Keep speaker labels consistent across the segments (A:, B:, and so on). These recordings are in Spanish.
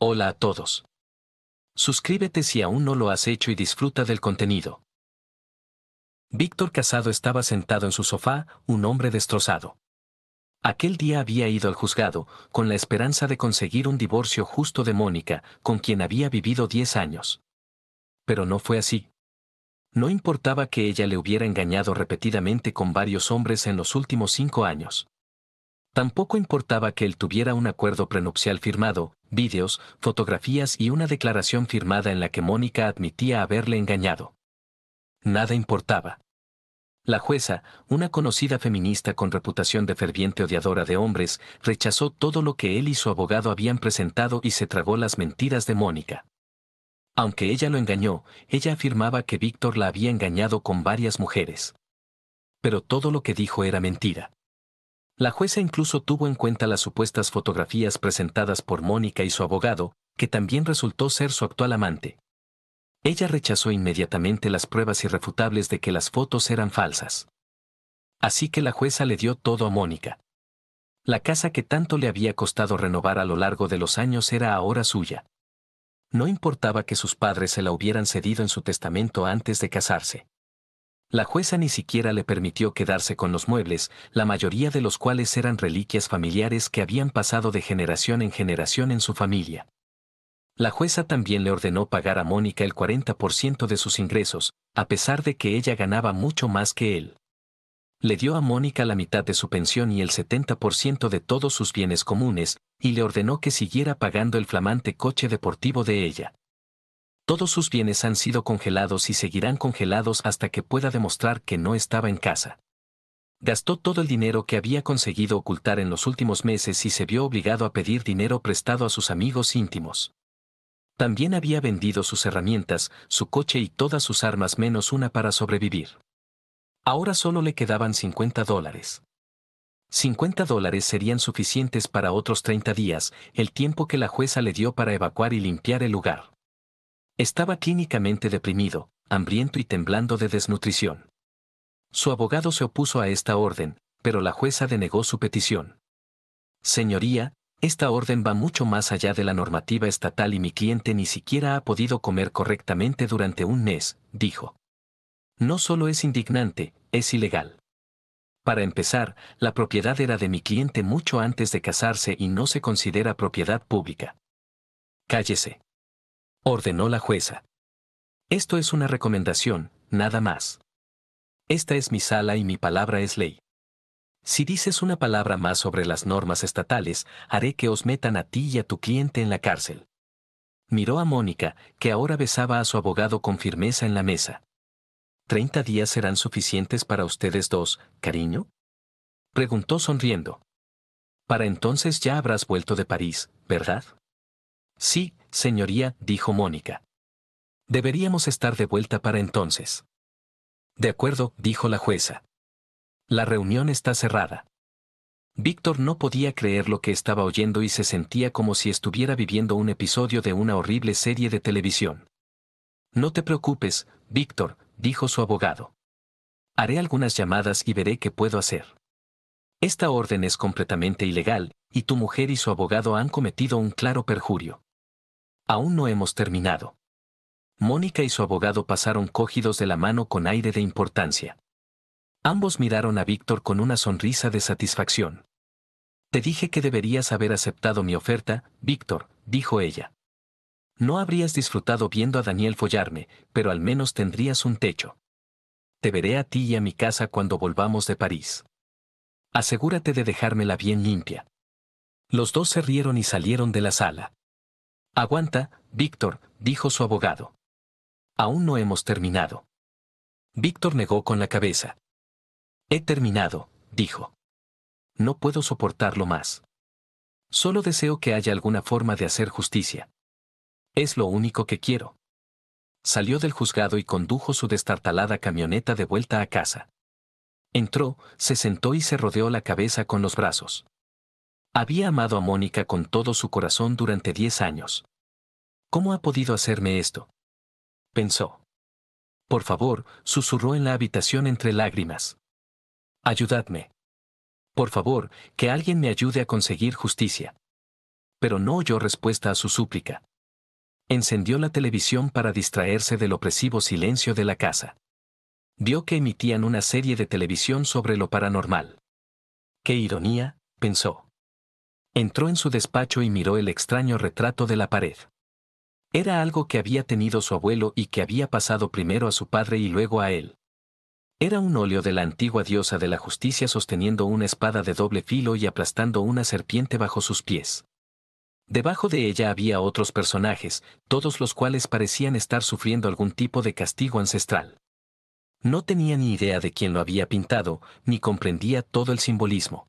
A: Hola a todos. Suscríbete si aún no lo has hecho y disfruta del contenido. Víctor Casado estaba sentado en su sofá, un hombre destrozado. Aquel día había ido al juzgado, con la esperanza de conseguir un divorcio justo de Mónica, con quien había vivido 10 años. Pero no fue así. No importaba que ella le hubiera engañado repetidamente con varios hombres en los últimos 5 años. Tampoco importaba que él tuviera un acuerdo prenupcial firmado, vídeos, fotografías y una declaración firmada en la que Mónica admitía haberle engañado. Nada importaba. La jueza, una conocida feminista con reputación de ferviente odiadora de hombres, rechazó todo lo que él y su abogado habían presentado y se tragó las mentiras de Mónica. Aunque ella lo engañó, ella afirmaba que Víctor la había engañado con varias mujeres. Pero todo lo que dijo era mentira. La jueza incluso tuvo en cuenta las supuestas fotografías presentadas por Mónica y su abogado, que también resultó ser su actual amante. Ella rechazó inmediatamente las pruebas irrefutables de que las fotos eran falsas. Así que la jueza le dio todo a Mónica. La casa que tanto le había costado renovar a lo largo de los años era ahora suya. No importaba que sus padres se la hubieran cedido en su testamento antes de casarse. La jueza ni siquiera le permitió quedarse con los muebles, la mayoría de los cuales eran reliquias familiares que habían pasado de generación en generación en su familia. La jueza también le ordenó pagar a Mónica el 40% de sus ingresos, a pesar de que ella ganaba mucho más que él. Le dio a Mónica la mitad de su pensión y el 70% de todos sus bienes comunes, y le ordenó que siguiera pagando el flamante coche deportivo de ella. Todos sus bienes han sido congelados y seguirán congelados hasta que pueda demostrar que no estaba en casa. Gastó todo el dinero que había conseguido ocultar en los últimos meses y se vio obligado a pedir dinero prestado a sus amigos íntimos. También había vendido sus herramientas, su coche y todas sus armas menos una para sobrevivir. Ahora solo le quedaban $50. $50 serían suficientes para otros 30 días, el tiempo que la jueza le dio para evacuar y limpiar el lugar. Estaba clínicamente deprimido, hambriento y temblando de desnutrición. Su abogado se opuso a esta orden, pero la jueza denegó su petición. Señoría, esta orden va mucho más allá de la normativa estatal y mi cliente ni siquiera ha podido comer correctamente durante un mes, dijo. No solo es indignante, es ilegal. Para empezar, la propiedad era de mi cliente mucho antes de casarse y no se considera propiedad pública. Cállese, ordenó la jueza. Esto es una recomendación, nada más. Esta es mi sala y mi palabra es ley. Si dices una palabra más sobre las normas estatales, haré que os metan a ti y a tu cliente en la cárcel. Miró a Mónica, que ahora besaba a su abogado con firmeza en la mesa. ¿30 días serán suficientes para ustedes dos, cariño? Preguntó sonriendo. Para entonces ya habrás vuelto de París, ¿verdad? Sí, señoría, dijo Mónica. Deberíamos estar de vuelta para entonces. De acuerdo, dijo la jueza. La reunión está cerrada. Víctor no podía creer lo que estaba oyendo y se sentía como si estuviera viviendo un episodio de una horrible serie de televisión. No te preocupes, Víctor, dijo su abogado. Haré algunas llamadas y veré qué puedo hacer. Esta orden es completamente ilegal, y tu mujer y su abogado han cometido un claro perjurio. Aún no hemos terminado. Mónica y su abogado pasaron cogidos de la mano con aire de importancia. Ambos miraron a Víctor con una sonrisa de satisfacción. Te dije que deberías haber aceptado mi oferta, Víctor, dijo ella. No habrías disfrutado viendo a Daniel follarme, pero al menos tendrías un techo. Te veré a ti y a mi casa cuando volvamos de París. Asegúrate de dejármela bien limpia. Los dos se rieron y salieron de la sala. Aguanta, Víctor, dijo su abogado. Aún no hemos terminado. Víctor negó con la cabeza. He terminado, dijo. No puedo soportarlo más. Solo deseo que haya alguna forma de hacer justicia. Es lo único que quiero. Salió del juzgado y condujo su destartalada camioneta de vuelta a casa. Entró, se sentó y se rodeó la cabeza con los brazos. Había amado a Mónica con todo su corazón durante 10 años. ¿Cómo ha podido hacerme esto? Pensó. Por favor, susurró en la habitación entre lágrimas. Ayudadme. Por favor, que alguien me ayude a conseguir justicia. pero no oyó respuesta a su súplica. Encendió la televisión para distraerse del opresivo silencio de la casa. Vio que emitían una serie de televisión sobre lo paranormal. ¡Qué ironía!, pensó. Entró en su despacho y miró el extraño retrato de la pared. Era algo que había tenido su abuelo y que había pasado primero a su padre y luego a él. Era un óleo de la antigua diosa de la justicia sosteniendo una espada de doble filo y aplastando una serpiente bajo sus pies. Debajo de ella había otros personajes, todos los cuales parecían estar sufriendo algún tipo de castigo ancestral. No tenía ni idea de quién lo había pintado, ni comprendía todo el simbolismo.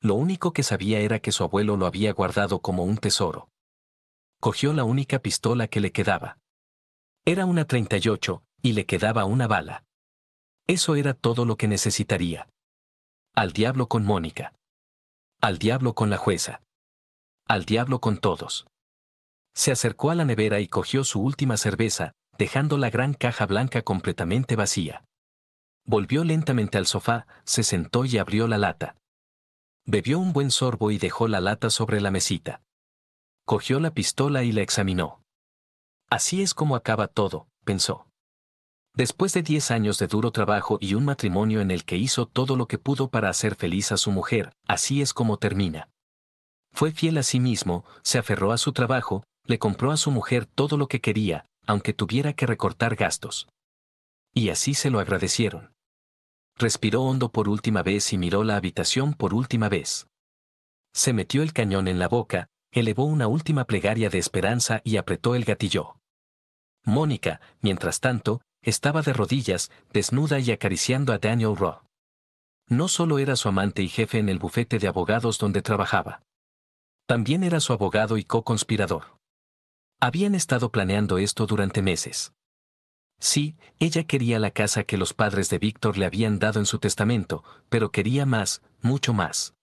A: Lo único que sabía era que su abuelo lo había guardado como un tesoro. Cogió la única pistola que le quedaba. Era una 38, y le quedaba una bala. Eso era todo lo que necesitaría. Al diablo con Mónica. Al diablo con la jueza. Al diablo con todos. Se acercó a la nevera y cogió su última cerveza, dejando la gran caja blanca completamente vacía. Volvió lentamente al sofá, se sentó y abrió la lata. Bebió un buen sorbo y dejó la lata sobre la mesita. Cogió la pistola y la examinó. Así es como acaba todo, pensó. Después de 10 años de duro trabajo y un matrimonio en el que hizo todo lo que pudo para hacer feliz a su mujer, así es como termina. Fue fiel a sí mismo, se aferró a su trabajo, le compró a su mujer todo lo que quería, aunque tuviera que recortar gastos. Y así se lo agradecieron. Respiró hondo por última vez y miró la habitación por última vez. Se metió el cañón en la boca, elevó una última plegaria de esperanza y apretó el gatillo. Mónica, mientras tanto, estaba de rodillas, desnuda y acariciando a Daniel Rowe. No solo era su amante y jefe en el bufete de abogados donde trabajaba. También era su abogado y co-conspirador. Habían estado planeando esto durante meses. Sí, ella quería la casa que los padres de Víctor le habían dado en su testamento, pero quería más, mucho más.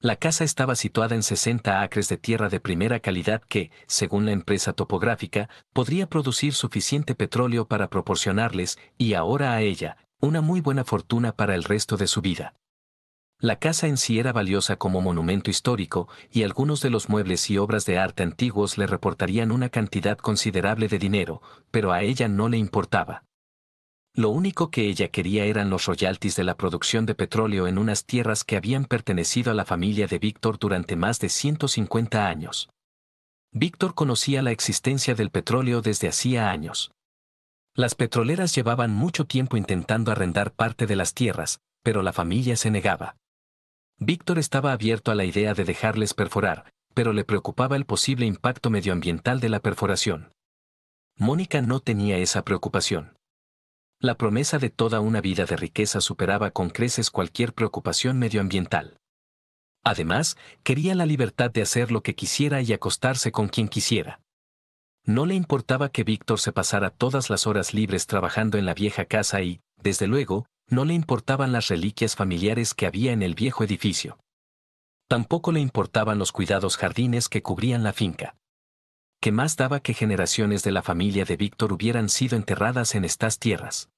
A: La casa estaba situada en 60 acres de tierra de primera calidad que, según la empresa topográfica, podría producir suficiente petróleo para proporcionarles, y ahora a ella, una muy buena fortuna para el resto de su vida. La casa en sí era valiosa como monumento histórico, y algunos de los muebles y obras de arte antiguos le reportarían una cantidad considerable de dinero, pero a ella no le importaba. Lo único que ella quería eran los royalties de la producción de petróleo en unas tierras que habían pertenecido a la familia de Víctor durante más de 150 años. Víctor conocía la existencia del petróleo desde hacía años. Las petroleras llevaban mucho tiempo intentando arrendar parte de las tierras, pero la familia se negaba. Víctor estaba abierto a la idea de dejarles perforar, pero le preocupaba el posible impacto medioambiental de la perforación. Mónica no tenía esa preocupación. La promesa de toda una vida de riqueza superaba con creces cualquier preocupación medioambiental. Además, quería la libertad de hacer lo que quisiera y acostarse con quien quisiera. No le importaba que Víctor se pasara todas las horas libres trabajando en la vieja casa y, desde luego, no le importaban las reliquias familiares que había en el viejo edificio. Tampoco le importaban los cuidados jardines que cubrían la finca. ¿Qué más daba que generaciones de la familia de Víctor hubieran sido enterradas en estas tierras?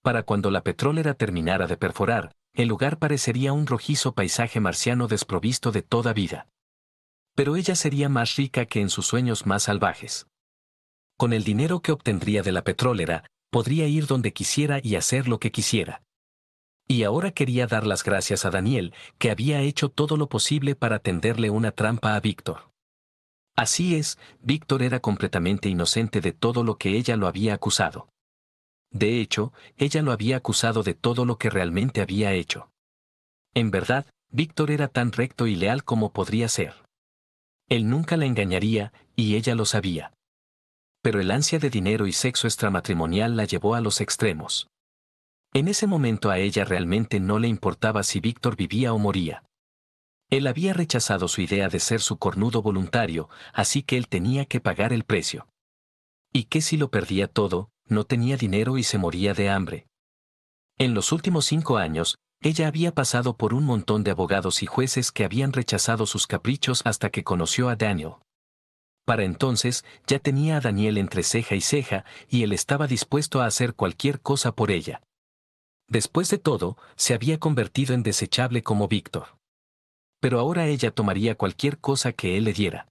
A: Para cuando la petrolera terminara de perforar, el lugar parecería un rojizo paisaje marciano desprovisto de toda vida. Pero ella sería más rica que en sus sueños más salvajes. Con el dinero que obtendría de la petrolera, podría ir donde quisiera y hacer lo que quisiera. Y ahora quería dar las gracias a Daniel, que había hecho todo lo posible para tenderle una trampa a Víctor. Así es, Víctor era completamente inocente de todo lo que ella lo había acusado. De hecho, ella lo había acusado de todo lo que realmente había hecho. En verdad, Víctor era tan recto y leal como podría ser. Él nunca la engañaría, y ella lo sabía. Pero el ansia de dinero y sexo extramatrimonial la llevó a los extremos. En ese momento a ella realmente no le importaba si Víctor vivía o moría. Él había rechazado su idea de ser su cornudo voluntario, así que él tenía que pagar el precio. ¿Y qué si lo perdía todo? No tenía dinero y se moría de hambre. En los últimos 5 años, ella había pasado por un montón de abogados y jueces que habían rechazado sus caprichos hasta que conoció a Daniel. Para entonces, ya tenía a Daniel entre ceja y ceja, y él estaba dispuesto a hacer cualquier cosa por ella. Después de todo, se había convertido en desechable como Víctor. Pero ahora ella tomaría cualquier cosa que él le diera.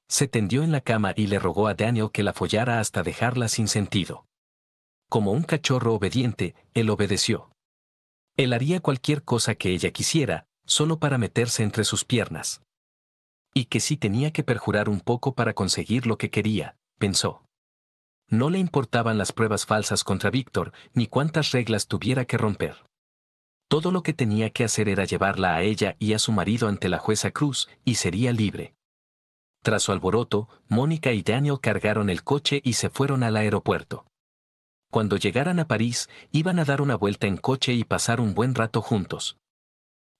A: Se tendió en la cama y le rogó a Daniel que la follara hasta dejarla sin sentido. Como un cachorro obediente, él obedeció. Él haría cualquier cosa que ella quisiera, solo para meterse entre sus piernas. Y que sí tenía que perjurar un poco para conseguir lo que quería, pensó. No le importaban las pruebas falsas contra Víctor, ni cuántas reglas tuviera que romper. Todo lo que tenía que hacer era llevarla a ella y a su marido ante la jueza Cruz, y sería libre. Tras su alboroto, Mónica y Daniel cargaron el coche y se fueron al aeropuerto. Cuando llegaran a París, iban a dar una vuelta en coche y pasar un buen rato juntos.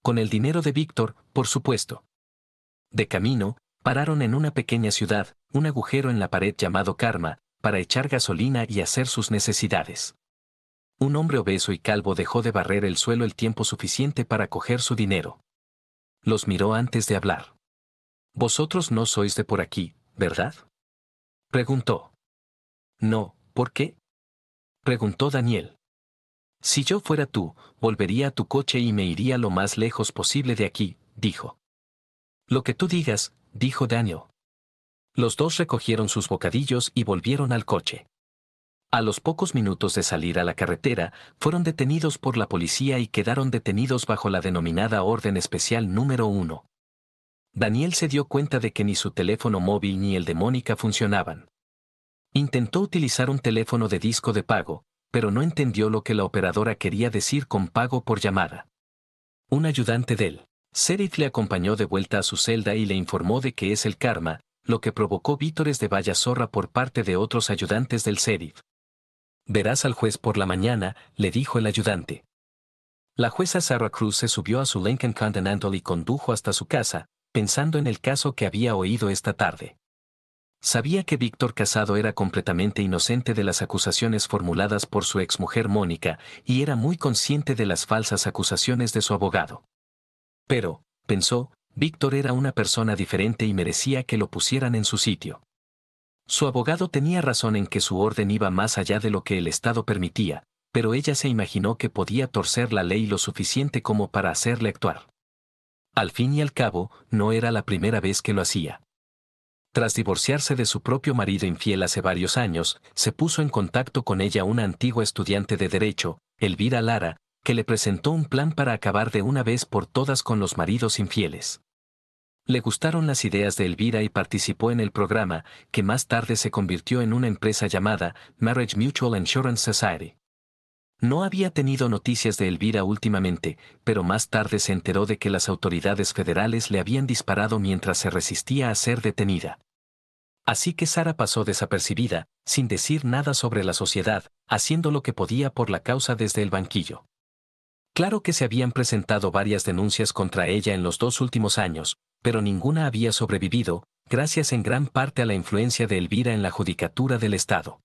A: Con el dinero de Víctor, por supuesto. De camino, pararon en una pequeña ciudad, un agujero en la pared llamado Karma, para echar gasolina y hacer sus necesidades. Un hombre obeso y calvo dejó de barrer el suelo el tiempo suficiente para coger su dinero. Los miró antes de hablar. «Vosotros no sois de por aquí, ¿verdad?», preguntó. «No, ¿por qué?», preguntó Daniel. «Si yo fuera tú, volvería a tu coche y me iría lo más lejos posible de aquí», dijo. «Lo que tú digas», dijo Daniel. Los dos recogieron sus bocadillos y volvieron al coche. A los pocos minutos de salir a la carretera, fueron detenidos por la policía y quedaron detenidos bajo la denominada Orden Especial número 1. Daniel se dio cuenta de que ni su teléfono móvil ni el de Mónica funcionaban. Intentó utilizar un teléfono de disco de pago, pero no entendió lo que la operadora quería decir con pago por llamada. Un ayudante del sheriff le acompañó de vuelta a su celda y le informó de que es el karma, lo que provocó vítores de vaya zorra por parte de otros ayudantes del sheriff. «Verás al juez por la mañana», le dijo el ayudante. La jueza Sarah Cruz se subió a su Lincoln Continental y condujo hasta su casa, pensando en el caso que había oído esta tarde. Sabía que Víctor Casado era completamente inocente de las acusaciones formuladas por su exmujer Mónica, y era muy consciente de las falsas acusaciones de su abogado. Pero, pensó, Víctor era una persona diferente y merecía que lo pusieran en su sitio. Su abogado tenía razón en que su orden iba más allá de lo que el Estado permitía, pero ella se imaginó que podía torcer la ley lo suficiente como para hacerle actuar. Al fin y al cabo, no era la primera vez que lo hacía. Tras divorciarse de su propio marido infiel hace varios años, se puso en contacto con ella una antigua estudiante de Derecho, Elvira Lara, que le presentó un plan para acabar de una vez por todas con los maridos infieles. Le gustaron las ideas de Elvira y participó en el programa, que más tarde se convirtió en una empresa llamada Marriage Mutual Insurance Society. No había tenido noticias de Elvira últimamente, pero más tarde se enteró de que las autoridades federales le habían disparado mientras se resistía a ser detenida. Así que Sara pasó desapercibida, sin decir nada sobre la sociedad, haciendo lo que podía por la causa desde el banquillo. Claro que se habían presentado varias denuncias contra ella en los 2 últimos años, pero ninguna había sobrevivido, gracias en gran parte a la influencia de Elvira en la judicatura del Estado.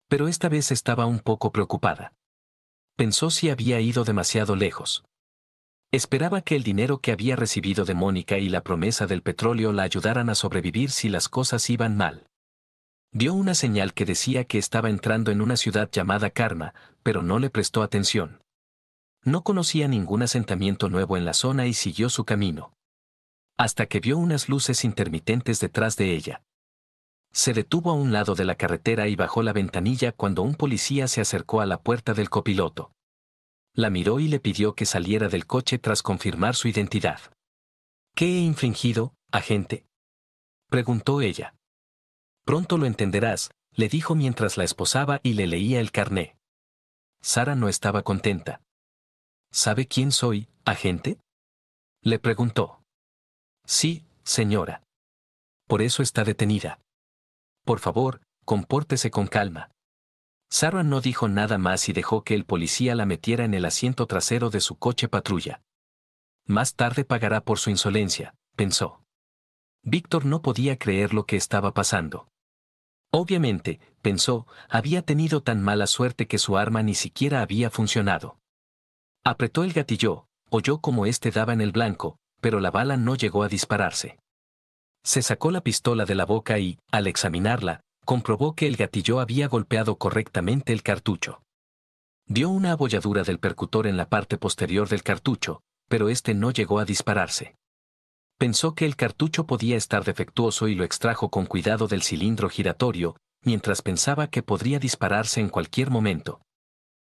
A: Pero esta vez estaba un poco preocupada. Pensó si había ido demasiado lejos. Esperaba que el dinero que había recibido de Mónica y la promesa del petróleo la ayudaran a sobrevivir si las cosas iban mal. Vio una señal que decía que estaba entrando en una ciudad llamada Karma, pero no le prestó atención. No conocía ningún asentamiento nuevo en la zona y siguió su camino. Hasta que vio unas luces intermitentes detrás de ella. Se detuvo a un lado de la carretera y bajó la ventanilla cuando un policía se acercó a la puerta del copiloto. La miró y le pidió que saliera del coche tras confirmar su identidad. «¿Qué he infringido, agente?», preguntó ella. «Pronto lo entenderás», le dijo mientras la esposaba y le leía el carné. Sara no estaba contenta. «¿Sabe quién soy, agente?», le preguntó. «Sí, señora. Por eso está detenida. Por favor, compórtese con calma». Sara no dijo nada más y dejó que el policía la metiera en el asiento trasero de su coche patrulla. Más tarde pagará por su insolencia, pensó. Víctor no podía creer lo que estaba pasando. Obviamente, pensó, había tenido tan mala suerte que su arma ni siquiera había funcionado. Apretó el gatillo, oyó como este daba en el blanco, pero la bala no llegó a dispararse. Se sacó la pistola de la boca y, al examinarla, comprobó que el gatillo había golpeado correctamente el cartucho. Dio una abolladura del percutor en la parte posterior del cartucho, pero este no llegó a dispararse. Pensó que el cartucho podía estar defectuoso y lo extrajo con cuidado del cilindro giratorio, mientras pensaba que podría dispararse en cualquier momento.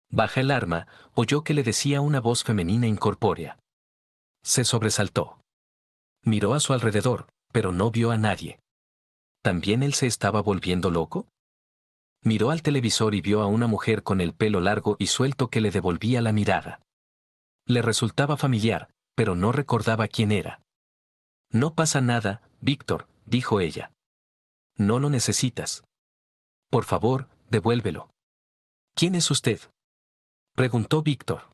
A: Baja el arma, oyó que le decía una voz femenina incorpórea. Se sobresaltó. Miró a su alrededor, pero no vio a nadie. ¿También él se estaba volviendo loco? Miró al televisor y vio a una mujer con el pelo largo y suelto que le devolvía la mirada. Le resultaba familiar, pero no recordaba quién era. No pasa nada, Víctor, dijo ella. No lo necesitas. Por favor, devuélvelo. ¿Quién es usted? Preguntó Víctor.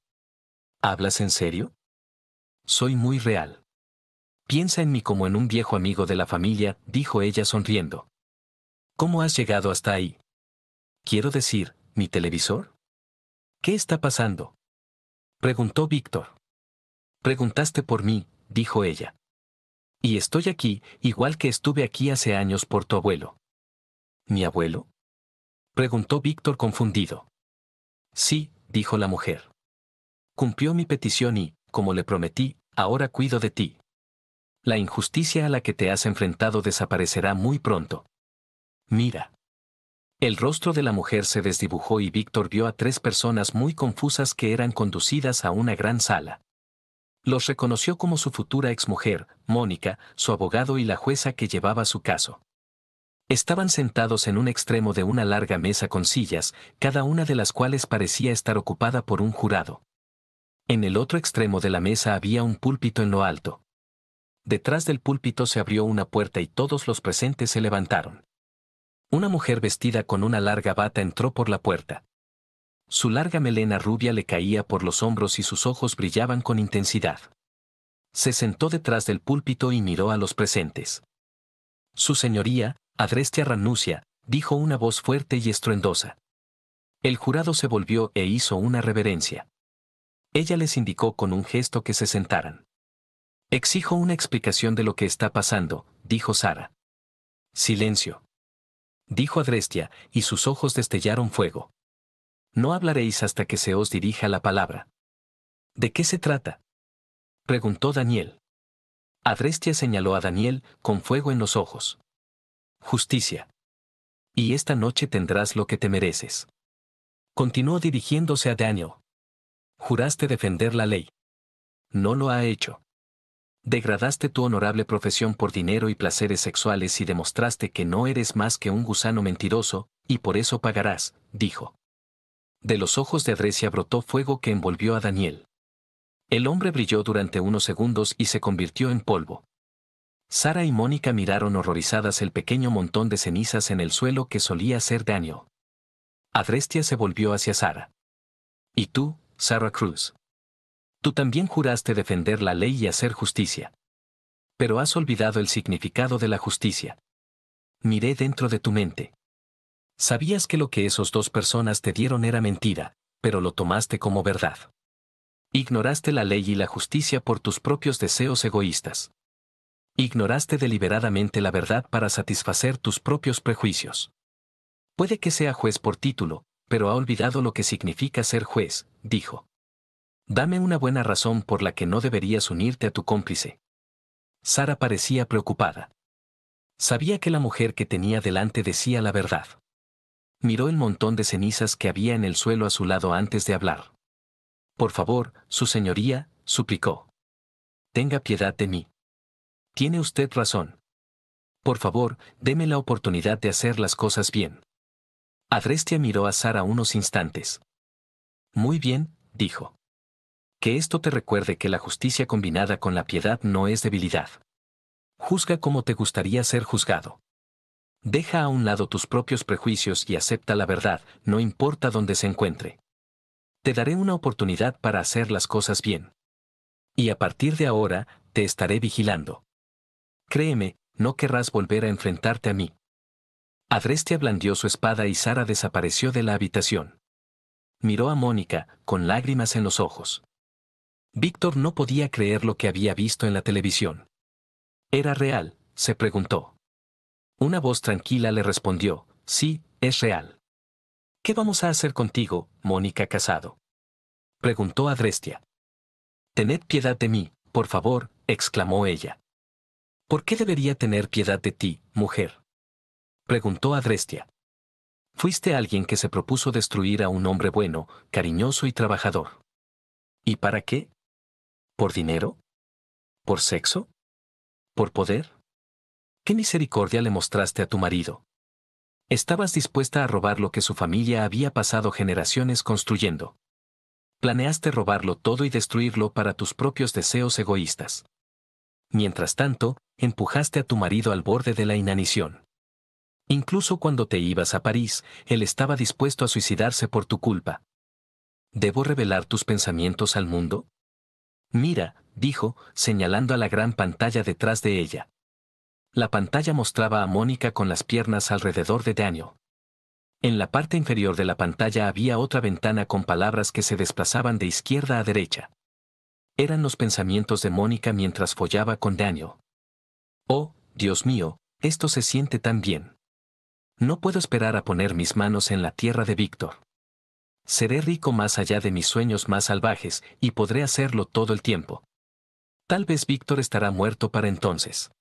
A: ¿Hablas en serio? Soy muy real. Piensa en mí como en un viejo amigo de la familia, dijo ella sonriendo. ¿Cómo has llegado hasta ahí? Quiero decir, ¿mi televisor? ¿Qué está pasando? Preguntó Víctor. Preguntaste por mí, dijo ella. Y estoy aquí, igual que estuve aquí hace años por tu abuelo. ¿Mi abuelo? Preguntó Víctor confundido. Sí, dijo la mujer. Cumplió mi petición y, como le prometí, ahora cuido de ti. La injusticia a la que te has enfrentado desaparecerá muy pronto. Mira. El rostro de la mujer se desdibujó y Víctor vio a tres personas muy confusas que eran conducidas a una gran sala. Los reconoció como su futura exmujer, Mónica, su abogado y la jueza que llevaba su caso. Estaban sentados en un extremo de una larga mesa con sillas, cada una de las cuales parecía estar ocupada por un jurado. En el otro extremo de la mesa había un púlpito en lo alto. Detrás del púlpito se abrió una puerta y todos los presentes se levantaron. Una mujer vestida con una larga bata entró por la puerta. Su larga melena rubia le caía por los hombros y sus ojos brillaban con intensidad. Se sentó detrás del púlpito y miró a los presentes. Su señoría, Adrestia Ranuncia, dijo una voz fuerte y estruendosa. El jurado se volvió e hizo una reverencia. Ella les indicó con un gesto que se sentaran. Exijo una explicación de lo que está pasando, dijo Sara. Silencio. Dijo Adrestia, y sus ojos destellaron fuego. No hablaréis hasta que se os dirija la palabra. ¿De qué se trata? Preguntó Daniel. Adrestia señaló a Daniel, con fuego en los ojos. Justicia. Y esta noche tendrás lo que te mereces. Continuó dirigiéndose a Daniel. Juraste defender la ley. No lo ha hecho. Degradaste tu honorable profesión por dinero y placeres sexuales y demostraste que no eres más que un gusano mentiroso, y por eso pagarás, dijo. De los ojos de Adrestia brotó fuego que envolvió a Daniel. El hombre brilló durante unos segundos y se convirtió en polvo. Sara y Mónica miraron horrorizadas el pequeño montón de cenizas en el suelo que solía ser Daniel. Adrestia se volvió hacia Sara. ¿Y tú, Sarah Cruz? Tú también juraste defender la ley y hacer justicia. Pero has olvidado el significado de la justicia. Miré dentro de tu mente. Sabías que lo que esos dos personas te dieron era mentira, pero lo tomaste como verdad. Ignoraste la ley y la justicia por tus propios deseos egoístas. Ignoraste deliberadamente la verdad para satisfacer tus propios prejuicios. Puede que sea juez por título, pero ha olvidado lo que significa ser juez, dijo. Dame una buena razón por la que no deberías unirte a tu cómplice. Sara parecía preocupada. Sabía que la mujer que tenía delante decía la verdad. Miró el montón de cenizas que había en el suelo a su lado antes de hablar. Por favor, su señoría, suplicó. Tenga piedad de mí. Tiene usted razón. Por favor, deme la oportunidad de hacer las cosas bien. Adrestia miró a Sara unos instantes. Muy bien, dijo. Que esto te recuerde que la justicia combinada con la piedad no es debilidad. Juzga como te gustaría ser juzgado. Deja a un lado tus propios prejuicios y acepta la verdad, no importa dónde se encuentre. Te daré una oportunidad para hacer las cosas bien. Y a partir de ahora, te estaré vigilando. Créeme, no querrás volver a enfrentarte a mí. Adrestia blandió su espada y Sara desapareció de la habitación. Miró a Mónica, con lágrimas en los ojos. Víctor no podía creer lo que había visto en la televisión. ¿Era real?, se preguntó. Una voz tranquila le respondió, sí, es real. ¿Qué vamos a hacer contigo, Mónica Casado? Preguntó Adrestia. Tened piedad de mí, por favor, exclamó ella. ¿Por qué debería tener piedad de ti, mujer? Preguntó Adrestia. Fuiste alguien que se propuso destruir a un hombre bueno, cariñoso y trabajador. ¿Y para qué? ¿Por dinero? ¿Por sexo? ¿Por poder? ¿Qué misericordia le mostraste a tu marido? Estabas dispuesta a robar lo que su familia había pasado generaciones construyendo. Planeaste robarlo todo y destruirlo para tus propios deseos egoístas. Mientras tanto, empujaste a tu marido al borde de la inanición. Incluso cuando te ibas a París, él estaba dispuesto a suicidarse por tu culpa. ¿Debo revelar tus pensamientos al mundo? Mira, dijo, señalando a la gran pantalla detrás de ella. La pantalla mostraba a Mónica con las piernas alrededor de Daniel. En la parte inferior de la pantalla había otra ventana con palabras que se desplazaban de izquierda a derecha. Eran los pensamientos de Mónica mientras follaba con Daniel. Oh, Dios mío, esto se siente tan bien. No puedo esperar a poner mis manos en la tierra de Víctor. Seré rico más allá de mis sueños más salvajes y podré hacerlo todo el tiempo. Tal vez Víctor estará muerto para entonces.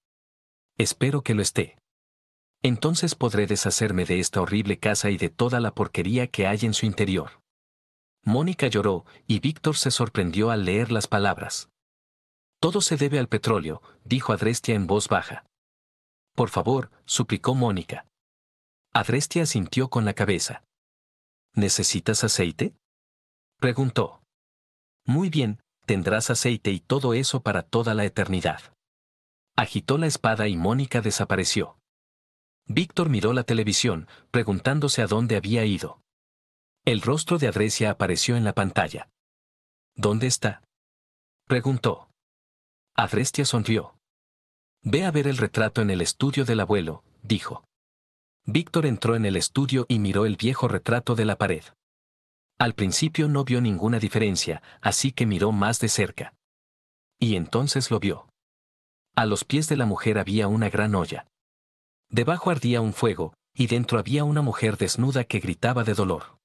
A: Espero que lo esté. Entonces podré deshacerme de esta horrible casa y de toda la porquería que hay en su interior. Mónica lloró, y Víctor se sorprendió al leer las palabras. Todo se debe al petróleo, dijo Adrestia en voz baja. Por favor, suplicó Mónica. Adrestia asintió con la cabeza. ¿Necesitas aceite? Preguntó. Muy bien, tendrás aceite y todo eso para toda la eternidad. Agitó la espada y Mónica desapareció. Víctor miró la televisión, preguntándose a dónde había ido. El rostro de Adrestia apareció en la pantalla. ¿Dónde está? Preguntó. Adrestia sonrió. Ve a ver el retrato en el estudio del abuelo, dijo. Víctor entró en el estudio y miró el viejo retrato de la pared. Al principio no vio ninguna diferencia, así que miró más de cerca. Y entonces lo vio. A los pies de la mujer había una gran olla. Debajo ardía un fuego, y dentro había una mujer desnuda que gritaba de dolor.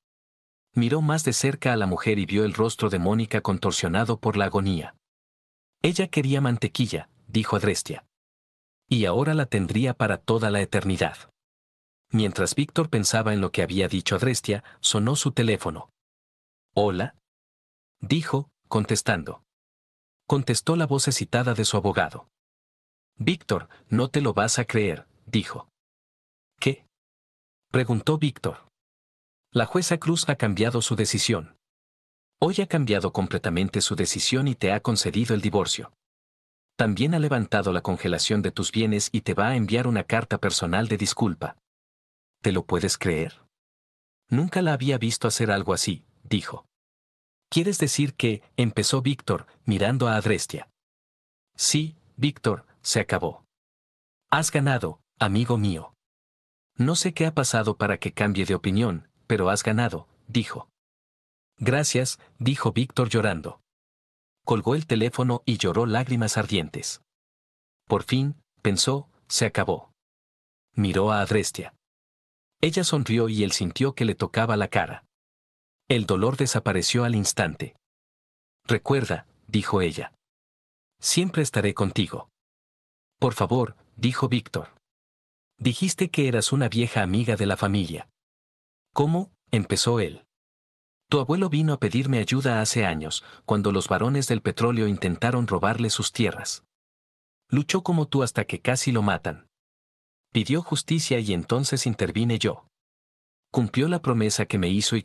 A: Miró más de cerca a la mujer y vio el rostro de Mónica contorsionado por la agonía. Ella quería mantequilla, dijo Adrestia. Y ahora la tendría para toda la eternidad. Mientras Víctor pensaba en lo que había dicho Adrestia, sonó su teléfono. «¿Hola?», dijo, contestando. Contestó la voz excitada de su abogado. «Víctor, no te lo vas a creer», dijo. «¿Qué?», preguntó Víctor. «La jueza Cruz ha cambiado su decisión. Hoy ha cambiado completamente su decisión y te ha concedido el divorcio. También ha levantado la congelación de tus bienes y te va a enviar una carta personal de disculpa». «¿Te lo puedes creer?». «Nunca la había visto hacer algo así», dijo. «¿Quieres decir que?», empezó Víctor, mirando a Adrestia. «Sí, Víctor, se acabó. Has ganado, amigo mío. No sé qué ha pasado para que cambie de opinión, pero has ganado», dijo. «Gracias», dijo Víctor llorando. Colgó el teléfono y lloró lágrimas ardientes. Por fin, pensó, se acabó. Miró a Adrestia. Ella sonrió y él sintió que le tocaba la cara. El dolor desapareció al instante. «Recuerda», dijo ella. «Siempre estaré contigo». «Por favor», dijo Víctor. «Dijiste que eras una vieja amiga de la familia». «¿Cómo?», empezó él. «Tu abuelo vino a pedirme ayuda hace años, cuando los varones del petróleo intentaron robarle sus tierras. Luchó como tú hasta que casi lo matan. Pidió justicia y entonces intervine yo. Cumplió la promesa que me hizo y